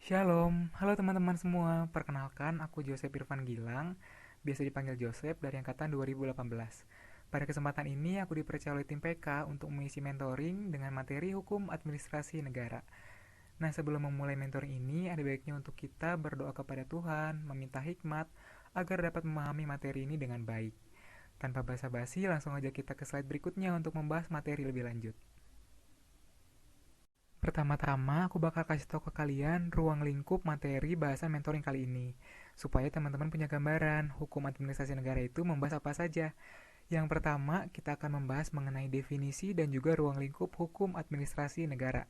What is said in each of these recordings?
Shalom, halo teman-teman semua. Perkenalkan, aku Joseph Irfan Gilang, biasa dipanggil Joseph dari angkatan 2018. Pada kesempatan ini, aku dipercaya oleh tim PK untuk mengisi mentoring dengan materi hukum administrasi negara. Nah, sebelum memulai mentoring ini, ada baiknya untuk kita berdoa kepada Tuhan, meminta hikmat, agar dapat memahami materi ini dengan baik. Tanpa basa-basi, langsung aja kita ke slide berikutnya untuk membahas materi lebih lanjut. Pertama-tama, aku bakal kasih tahu ke kalian ruang lingkup materi bahasan mentoring kali ini, supaya teman-teman punya gambaran hukum administrasi negara itu membahas apa saja. Yang pertama, kita akan membahas mengenai definisi dan juga ruang lingkup hukum administrasi negara.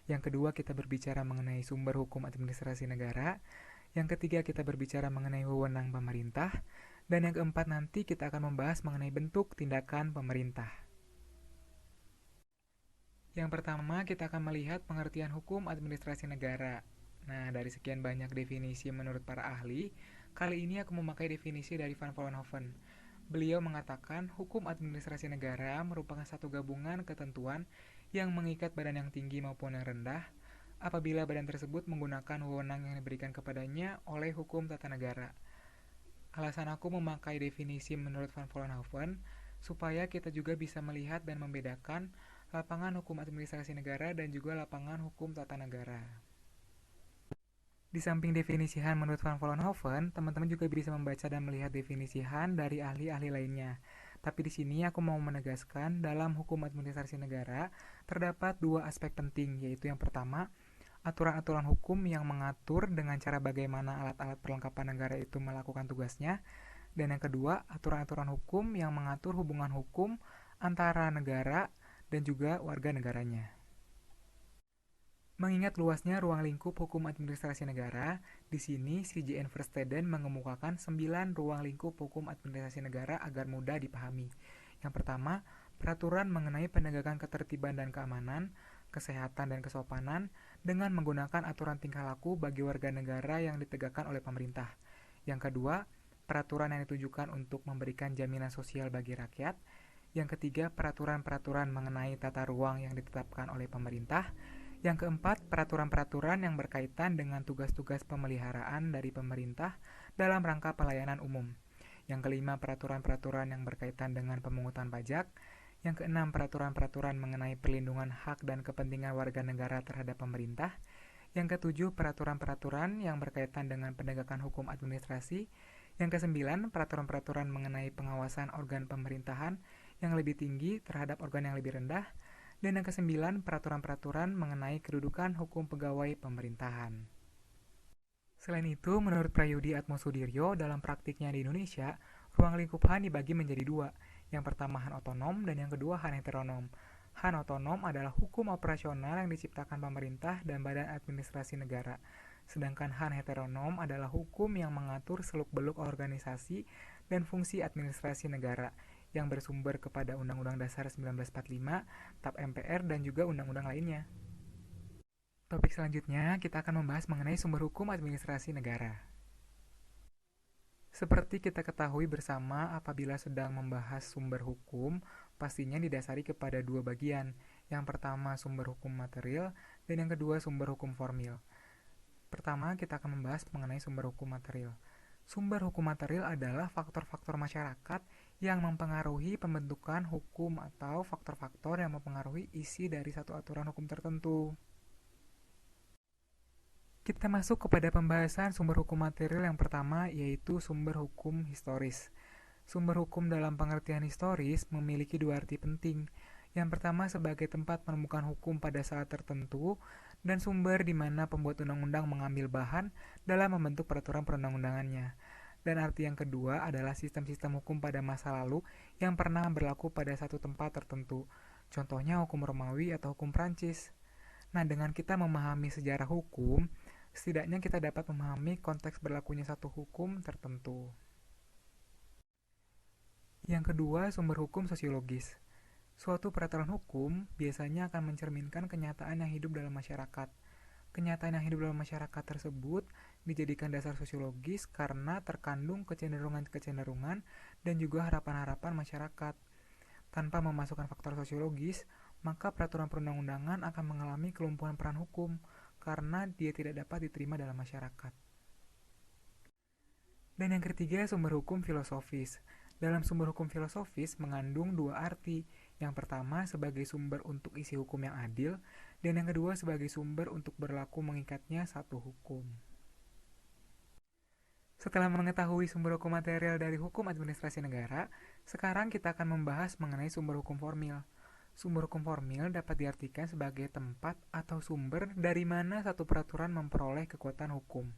Yang kedua, kita berbicara mengenai sumber hukum administrasi negara. Yang ketiga, kita berbicara mengenai wewenang pemerintah. Dan yang keempat, nanti kita akan membahas mengenai bentuk tindakan pemerintah. Yang pertama, kita akan melihat pengertian hukum administrasi negara. Nah, dari sekian banyak definisi menurut para ahli, kali ini aku memakai definisi dari Van Vollenhoven. Beliau mengatakan hukum administrasi negara merupakan satu gabungan ketentuan yang mengikat badan yang tinggi maupun yang rendah apabila badan tersebut menggunakan wewenang yang diberikan kepadanya oleh hukum tata negara. Alasan aku memakai definisi menurut Van Vollenhoven supaya kita juga bisa melihat dan membedakan lapangan hukum administrasi negara dan juga lapangan hukum tata negara. Di samping definisi Han menurut Van Vollenhoven, teman-teman juga bisa membaca dan melihat definisi Han dari ahli-ahli lainnya. Tapi di sini aku mau menegaskan dalam hukum administrasi negara terdapat dua aspek penting, yaitu yang pertama, aturan-aturan hukum yang mengatur dengan cara bagaimana alat-alat perlengkapan negara itu melakukan tugasnya, dan yang kedua, aturan-aturan hukum yang mengatur hubungan hukum antara negara dan juga warga negaranya. Mengingat luasnya ruang lingkup hukum administrasi negara, di sini C.J. Versteden mengemukakan 9 ruang lingkup hukum administrasi negara agar mudah dipahami. Yang pertama, peraturan mengenai penegakan ketertiban dan keamanan, kesehatan dan kesopanan dengan menggunakan aturan tingkah laku bagi warga negara yang ditegakkan oleh pemerintah. Yang kedua, peraturan yang ditujukan untuk memberikan jaminan sosial bagi rakyat. Yang ketiga, peraturan-peraturan mengenai tata ruang yang ditetapkan oleh pemerintah. Yang keempat, peraturan-peraturan yang berkaitan dengan tugas-tugas pemeliharaan dari pemerintah dalam rangka pelayanan umum. Yang kelima, peraturan-peraturan yang berkaitan dengan pemungutan pajak. Yang keenam, peraturan-peraturan mengenai perlindungan hak dan kepentingan warga negara terhadap pemerintah. Yang ketujuh, peraturan-peraturan yang berkaitan dengan penegakan hukum administrasi. Yang kesembilan, peraturan-peraturan mengenai pengawasan organ pemerintahan yang lebih tinggi terhadap organ yang lebih rendah. Dan yang kesembilan, peraturan-peraturan mengenai kedudukan hukum pegawai pemerintahan. Selain itu, menurut Prayudi Atmosudiryo, dalam praktiknya di Indonesia, ruang lingkup Han dibagi menjadi dua. Yang pertama Han otonom dan yang kedua Han heteronom. Han otonom adalah hukum operasional yang diciptakan pemerintah dan badan administrasi negara. Sedangkan Han heteronom adalah hukum yang mengatur seluk-beluk organisasi dan fungsi administrasi negara yang bersumber kepada Undang-Undang Dasar 1945, TAP MPR, dan juga undang-undang lainnya. Topik selanjutnya, kita akan membahas mengenai sumber hukum administrasi negara. Seperti kita ketahui bersama, apabila sedang membahas sumber hukum, pastinya didasari kepada dua bagian. Yang pertama, sumber hukum material, dan yang kedua, sumber hukum formil. Pertama, kita akan membahas mengenai sumber hukum material. Sumber hukum material adalah faktor-faktor masyarakat yang mempengaruhi pembentukan hukum atau faktor-faktor yang mempengaruhi isi dari satu aturan hukum tertentu. Kita masuk kepada pembahasan sumber hukum material yang pertama, yaitu sumber hukum historis. Sumber hukum dalam pengertian historis memiliki dua arti penting. Yang pertama sebagai tempat menemukan hukum pada saat tertentu, dan sumber di mana pembuat undang-undang mengambil bahan dalam membentuk peraturan perundang-undangannya. Dan arti yang kedua adalah sistem-sistem hukum pada masa lalu yang pernah berlaku pada satu tempat tertentu. Contohnya hukum Romawi atau hukum Prancis. Nah, dengan kita memahami sejarah hukum, setidaknya kita dapat memahami konteks berlakunya satu hukum tertentu. Yang kedua, sumber hukum sosiologis. Suatu peraturan hukum biasanya akan mencerminkan kenyataan yang hidup dalam masyarakat. Kenyataan yang hidup dalam masyarakat tersebut dijadikan dasar sosiologis karena terkandung kecenderungan-kecenderungan dan juga harapan-harapan masyarakat. Tanpa memasukkan faktor sosiologis, maka peraturan perundang-undangan akan mengalami kelumpuhan peran hukum, karena dia tidak dapat diterima dalam masyarakat. Dan yang ketiga, sumber hukum filosofis. Dalam sumber hukum filosofis mengandung dua arti. Yang pertama sebagai sumber untuk isi hukum yang adil, dan yang kedua sebagai sumber untuk berlaku mengikatnya satu hukum. Setelah mengetahui sumber hukum material dari hukum administrasi negara, sekarang kita akan membahas mengenai sumber hukum formil. Sumber hukum formil dapat diartikan sebagai tempat atau sumber dari mana satu peraturan memperoleh kekuatan hukum.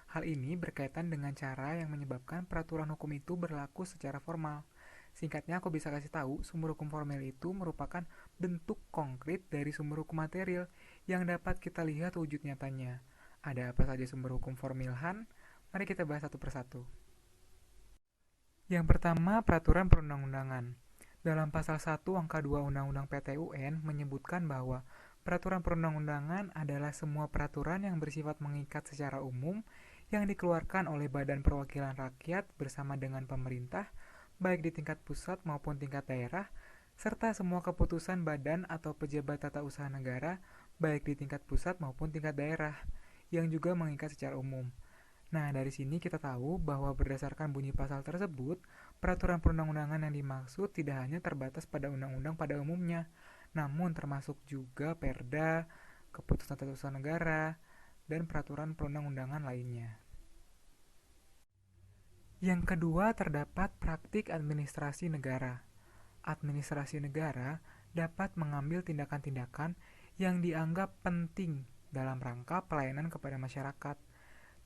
Hal ini berkaitan dengan cara yang menyebabkan peraturan hukum itu berlaku secara formal. Singkatnya, aku bisa kasih tahu, sumber hukum formil itu merupakan bentuk konkret dari sumber hukum material yang dapat kita lihat wujud nyatanya. Ada apa saja sumber hukum formil, Han? Mari kita bahas satu persatu. Yang pertama, peraturan perundang-undangan. Dalam pasal 1 angka 2 Undang-Undang PTUN menyebutkan bahwa peraturan perundang-undangan adalah semua peraturan yang bersifat mengikat secara umum yang dikeluarkan oleh Badan Perwakilan Rakyat bersama dengan pemerintah, baik di tingkat pusat maupun tingkat daerah, serta semua keputusan badan atau pejabat tata usaha negara, baik di tingkat pusat maupun tingkat daerah, yang juga mengikat secara umum. Nah, dari sini kita tahu bahwa berdasarkan bunyi pasal tersebut, peraturan perundang-undangan yang dimaksud tidak hanya terbatas pada undang-undang pada umumnya, namun termasuk juga perda, keputusan tata usaha negara, dan peraturan perundang-undangan lainnya. Yang kedua, terdapat praktik administrasi negara. Administrasi negara dapat mengambil tindakan-tindakan yang dianggap penting dalam rangka pelayanan kepada masyarakat.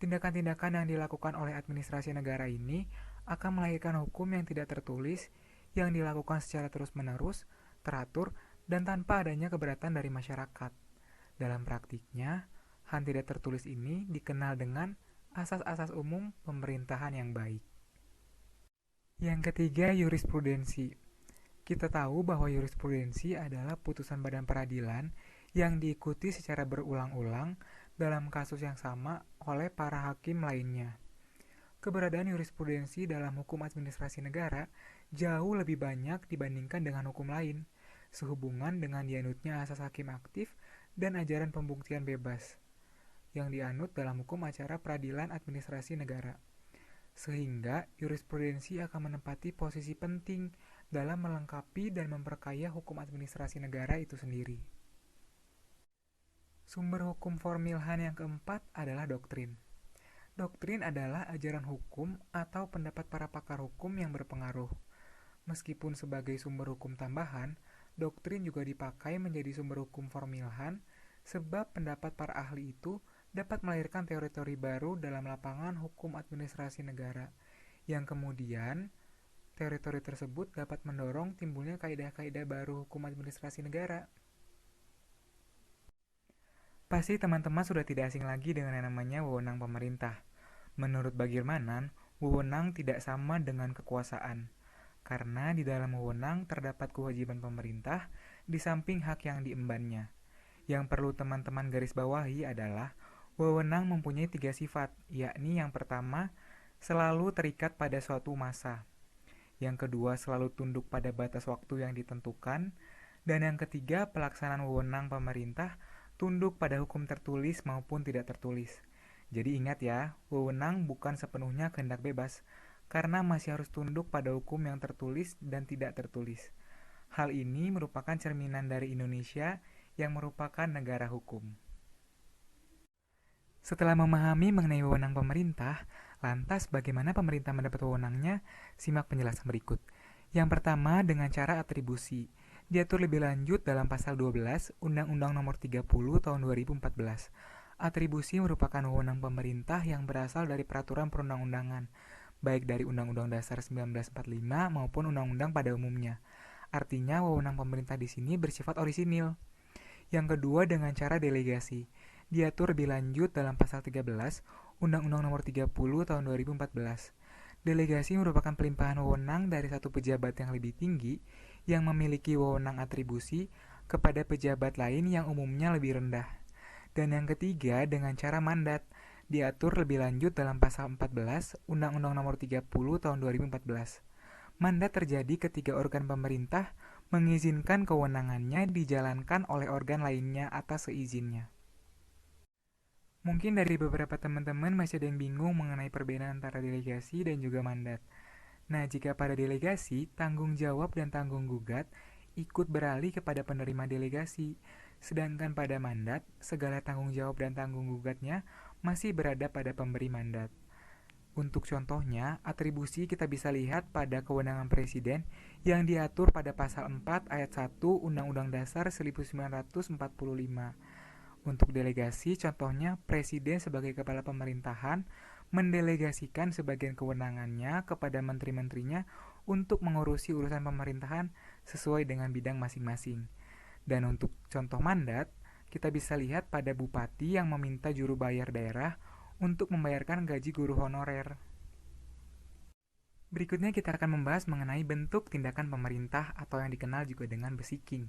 Tindakan-tindakan yang dilakukan oleh administrasi negara ini akan melahirkan hukum yang tidak tertulis, yang dilakukan secara terus-menerus, teratur, dan tanpa adanya keberatan dari masyarakat. Dalam praktiknya, hal tidak tertulis ini dikenal dengan asas-asas umum pemerintahan yang baik. Yang ketiga, jurisprudensi. Kita tahu bahwa jurisprudensi adalah putusan badan peradilan yang diikuti secara berulang-ulang dalam kasus yang sama oleh para hakim lainnya. Keberadaan jurisprudensi dalam hukum administrasi negara jauh lebih banyak dibandingkan dengan hukum lain, sehubungan dengan dianutnya asas hakim aktif dan ajaran pembuktian bebas yang dianut dalam hukum acara peradilan administrasi negara. Sehingga jurisprudensi akan menempati posisi penting dalam melengkapi dan memperkaya hukum administrasi negara itu sendiri. Sumber hukum formil Han yang keempat adalah doktrin. Doktrin adalah ajaran hukum atau pendapat para pakar hukum yang berpengaruh. Meskipun sebagai sumber hukum tambahan, doktrin juga dipakai menjadi sumber hukum formil Han sebab pendapat para ahli itu dapat melahirkan teori-teori baru dalam lapangan hukum administrasi negara, yang kemudian teori-teori tersebut dapat mendorong timbulnya kaidah-kaidah baru hukum administrasi negara. Pasti teman-teman sudah tidak asing lagi dengan yang namanya wewenang pemerintah. Menurut Bagirmanan, wewenang tidak sama dengan kekuasaan, karena di dalam wewenang terdapat kewajiban pemerintah di samping hak yang diembannya. Yang perlu teman-teman garis bawahi adalah wewenang mempunyai 3 sifat, yakni yang pertama, selalu terikat pada suatu masa. Yang kedua, selalu tunduk pada batas waktu yang ditentukan. Dan yang ketiga, pelaksanaan wewenang pemerintah tunduk pada hukum tertulis maupun tidak tertulis. Jadi ingat ya, wewenang bukan sepenuhnya kehendak bebas, karena masih harus tunduk pada hukum yang tertulis dan tidak tertulis. Hal ini merupakan cerminan dari Indonesia yang merupakan negara hukum. Setelah memahami mengenai wewenang pemerintah, lantas bagaimana pemerintah mendapat wewenangnya? Simak penjelasan berikut. Yang pertama, dengan cara atribusi. Diatur lebih lanjut dalam pasal 12 Undang-Undang Nomor 30 Tahun 2014. Atribusi merupakan wewenang pemerintah yang berasal dari peraturan perundang-undangan, baik dari Undang-Undang Dasar 1945 maupun Undang-Undang pada umumnya. Artinya, wewenang pemerintah di sini bersifat orisinil. Yang kedua, dengan cara delegasi. Diatur lebih lanjut dalam pasal 13 Undang-Undang Nomor 30 Tahun 2014. Delegasi merupakan pelimpahan wewenang dari satu pejabat yang lebih tinggi yang memiliki wewenang atribusi kepada pejabat lain yang umumnya lebih rendah. Dan yang ketiga, dengan cara mandat. Diatur lebih lanjut dalam pasal 14 Undang-Undang Nomor 30 Tahun 2014. Mandat terjadi ketika organ pemerintah mengizinkan kewenangannya dijalankan oleh organ lainnya atas seizinnya. Mungkin dari beberapa teman-teman masih ada yang bingung mengenai perbedaan antara delegasi dan juga mandat. Nah, jika pada delegasi, tanggung jawab dan tanggung gugat ikut beralih kepada penerima delegasi. Sedangkan pada mandat, segala tanggung jawab dan tanggung gugatnya masih berada pada pemberi mandat. Untuk contohnya, atribusi kita bisa lihat pada kewenangan presiden yang diatur pada pasal 4 ayat 1 Undang-Undang Dasar 1945. Untuk delegasi, contohnya presiden sebagai kepala pemerintahan mendelegasikan sebagian kewenangannya kepada menteri-menterinya untuk mengurusi urusan pemerintahan sesuai dengan bidang masing-masing. Dan untuk contoh mandat, kita bisa lihat pada bupati yang meminta juru bayar daerah untuk membayarkan gaji guru honorer. Berikutnya kita akan membahas mengenai bentuk tindakan pemerintah atau yang dikenal juga dengan besiking.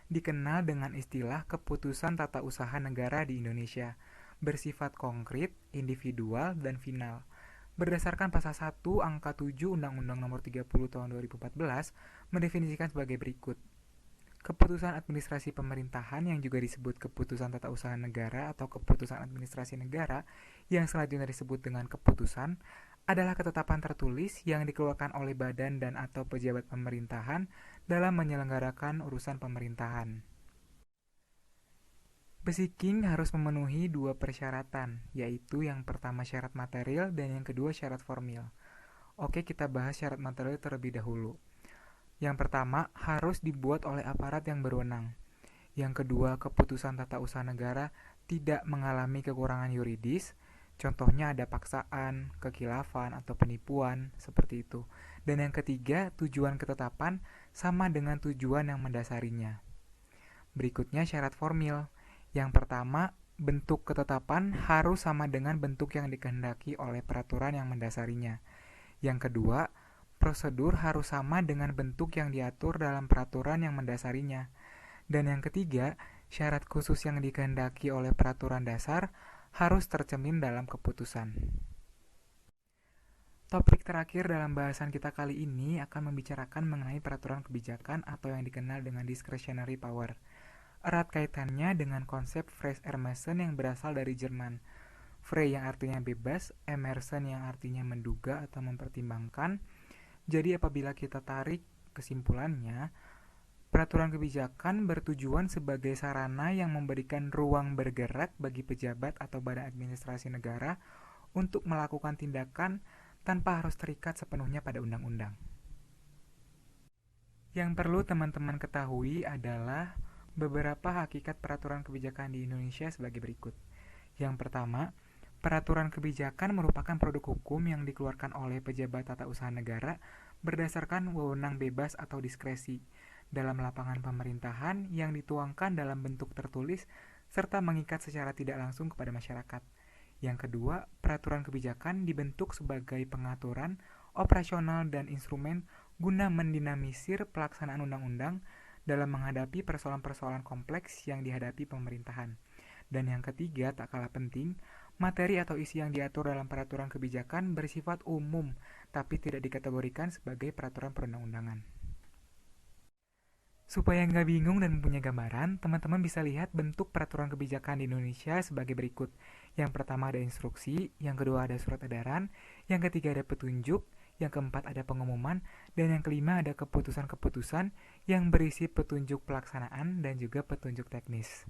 Dikenal dengan istilah keputusan tata usaha negara di Indonesia, bersifat konkret, individual, dan final. Berdasarkan pasal 1 angka 7 Undang-Undang Nomor 30 Tahun 2014 mendefinisikan sebagai berikut. Keputusan administrasi pemerintahan yang juga disebut keputusan tata usaha negara atau keputusan administrasi negara yang selanjutnya disebut dengan keputusan adalah ketetapan tertulis yang dikeluarkan oleh badan dan atau pejabat pemerintahan dalam menyelenggarakan urusan pemerintahan. Besiking harus memenuhi dua persyaratan, yaitu yang pertama syarat material dan yang kedua syarat formil. Oke, kita bahas syarat material terlebih dahulu. Yang pertama, harus dibuat oleh aparat yang berwenang. Yang kedua, keputusan tata usaha negara tidak mengalami kekurangan yuridis. Contohnya ada paksaan, kekilafan, atau penipuan, seperti itu. Dan yang ketiga, tujuan ketetapan sama dengan tujuan yang mendasarinya. Berikutnya syarat formil. Yang pertama, bentuk ketetapan harus sama dengan bentuk yang dikehendaki oleh peraturan yang mendasarinya. Yang kedua, prosedur harus sama dengan bentuk yang diatur dalam peraturan yang mendasarinya. Dan yang ketiga, syarat khusus yang dikehendaki oleh peraturan dasar harus tercermin dalam keputusan. Topik terakhir dalam bahasan kita kali ini akan membicarakan mengenai peraturan kebijakan atau yang dikenal dengan discretionary power. Erat kaitannya dengan konsep Frey-Emerson yang berasal dari Jerman. Frey yang artinya bebas, Emerson yang artinya menduga atau mempertimbangkan. Jadi apabila kita tarik kesimpulannya, peraturan kebijakan bertujuan sebagai sarana yang memberikan ruang bergerak bagi pejabat atau badan administrasi negara untuk melakukan tindakan tanpa harus terikat sepenuhnya pada undang-undang. Yang perlu teman-teman ketahui adalah beberapa hakikat peraturan kebijakan di Indonesia sebagai berikut. Yang pertama, peraturan kebijakan merupakan produk hukum yang dikeluarkan oleh pejabat tata usaha negara berdasarkan wewenang bebas atau diskresi dalam lapangan pemerintahan yang dituangkan dalam bentuk tertulis serta mengikat secara tidak langsung kepada masyarakat. Yang kedua, peraturan kebijakan dibentuk sebagai pengaturan, operasional, dan instrumen guna mendinamisir pelaksanaan undang-undang dalam menghadapi persoalan-persoalan kompleks yang dihadapi pemerintahan. Dan yang ketiga, tak kalah penting, materi atau isi yang diatur dalam peraturan kebijakan bersifat umum, tapi tidak dikategorikan sebagai peraturan perundang-undangan. Supaya nggak bingung dan mempunyai gambaran, teman-teman bisa lihat bentuk peraturan kebijakan di Indonesia sebagai berikut. Yang pertama ada instruksi, yang kedua ada surat edaran, yang ketiga ada petunjuk, yang keempat ada pengumuman, dan yang kelima ada keputusan-keputusan yang berisi petunjuk pelaksanaan dan juga petunjuk teknis.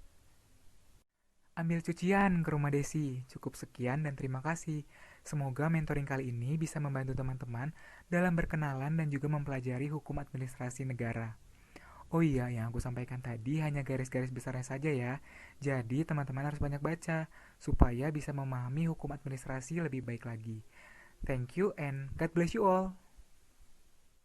Ambil cucian ke rumah Desi. Cukup sekian dan terima kasih. Semoga mentoring kali ini bisa membantu teman-teman dalam berkenalan dan juga mempelajari hukum administrasi negara. Oh iya, yang aku sampaikan tadi hanya garis-garis besarnya saja ya. Jadi teman-teman harus banyak baca, supaya bisa memahami hukum administrasi lebih baik lagi. Thank you and God bless you all.